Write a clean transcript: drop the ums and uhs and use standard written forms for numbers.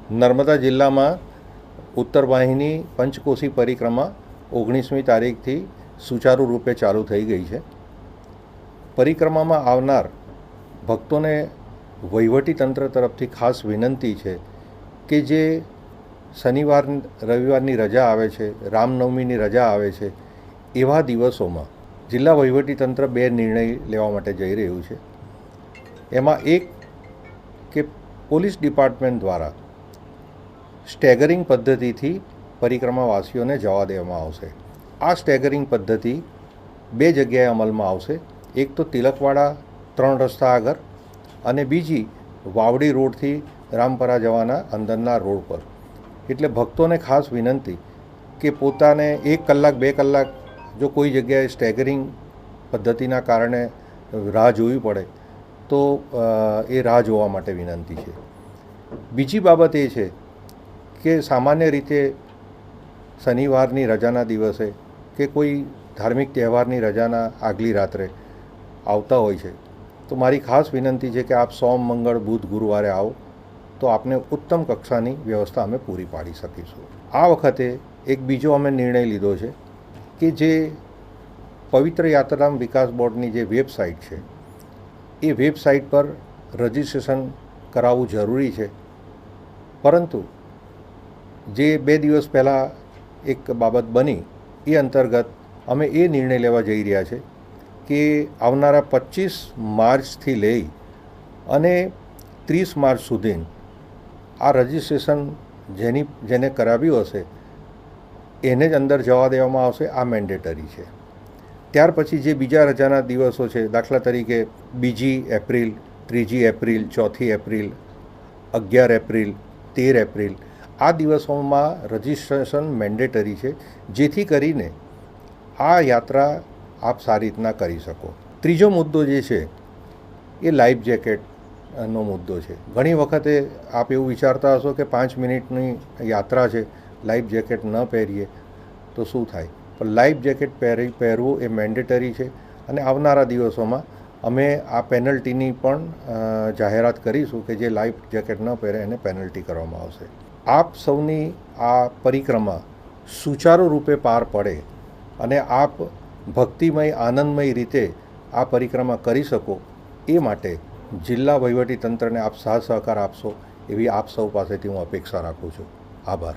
નર્મદા જિલ્લામાં ઉત્તર વાહિની પંચકોશી પરિક્રમા 19મી તારીખથી સુચારુ રૂપે ચાલુ થઈ ગઈ છે. પરિક્રમામાં આવનાર ભક્તોને વહીવટીતંત્ર તરફથી ખાસ વિનંતી છે કે જે શનિવાર રવિવારની રજા આવે છે, રામનવમીની રજા આવે છે, એવા દિવસોમાં જિલ્લા વહીવટીતંત્ર બે નિર્ણય લેવા માટે જઈ રહ્યું છે. એમાં એક કે પોલીસ ડિપાર્ટમેન્ટ દ્વારા સ્ટેગરિંગ પદ્ધતિથી પરિક્રમાવાસીઓને જવા દેવામાં આવશે. આ સ્ટેગરિંગ પદ્ધતિ બે જગ્યાએ અમલમાં આવશે. એક તો તિલકવાડા 3 રસ્તા આગળ અને બીજી વાવડી રોડથી રામપરા જવાના અંદરના રોડ પર. એટલે ભક્તોને ખાસ વિનંતી કે પોતાને 1 કલાક 2 કલાક જો કોઈ જગ્યાએ સ્ટેગરિંગ પદ્ધતિના કારણે રાહ જોવી પડે તો એ રાહ જોવા માટે વિનંતી છે. બીજી બાબત એ છે કે સામાન્ય રીતે શનિવારની રજાના દિવસે કે કોઈ ધાર્મિક તહેવારની રજાના આગલી રાત્રે આવતા હોય છે તો મારી ખાસ વિનંતી છે કે આપ સોમ, મંગળ, બુધ, ગુરુવારે આવો તો આપને ઉત્તમ કક્ષાની વ્યવસ્થા અમે પૂરી પાડી શકીશું. આ વખતે એક બીજો અમે નિર્ણય લીધો છે કે જે પવિત્ર યાત્રાધામ વિકાસ બોર્ડની જે વેબસાઇટ છે એ વેબસાઇટ પર રજિસ્ટ્રેશન કરાવવું જરૂરી છે. પરંતુ જે 2 દિવસ પહેલાં એક બાબત બની એ અંતર્ગત અમે એ નિર્ણય લેવા જઈ રહ્યા છે કે આવનારા 25 માર્ચથી લઈ અને 30 માર્ચ સુધી આ રજિસ્ટ્રેશન જેને કરાવ્યું હશે એને જ અંદર જવા દેવામાં આવશે. આ મેન્ડેટરી છે. ત્યાર પછી જે બીજા રજાના દિવસો છે, દાખલા તરીકે 2 April, 3 April, 4 April, 11 April, 13 April, આ દિવસોમાં રજિસ્ટ્રેશન મેન્ડેટરી છે, જેથી કરીને આ યાત્રા આપ સારી રીતના કરી શકો. ત્રીજો મુદ્દો જે છે એ લાઈફ જેકેટનો મુદ્દો છે. ઘણી વખતે આપ એવું વિચારતા હશો કે 5 મિનિટની યાત્રા છે, લાઈફ જેકેટ ન પહેરીએ તો શું થાય, પણ લાઈફ જેકેટ પહેરવું એ મેન્ડેટરી છે. અને આવનારા દિવસોમાં અમે આ પેનલ્ટીની પણ જાહેરાત કરીશું કે જે લાઈફ જેકેટ ન પહેરે એને પેનલ્ટી કરવામાં આવશે. આપ સૌની આ પરિક્રમા સુચારુ રૂપે પાર પડે અને આપ ભક્તિમય, આનંદમય રીતે આ પરિક્રમા કરી શકો એ માટે જિલ્લા વહીવટીતંત્રને આપ સાથ સહકાર આપશો એવી આપ સૌ પાસેથી હું અપેક્ષા રાખું છું. આભાર.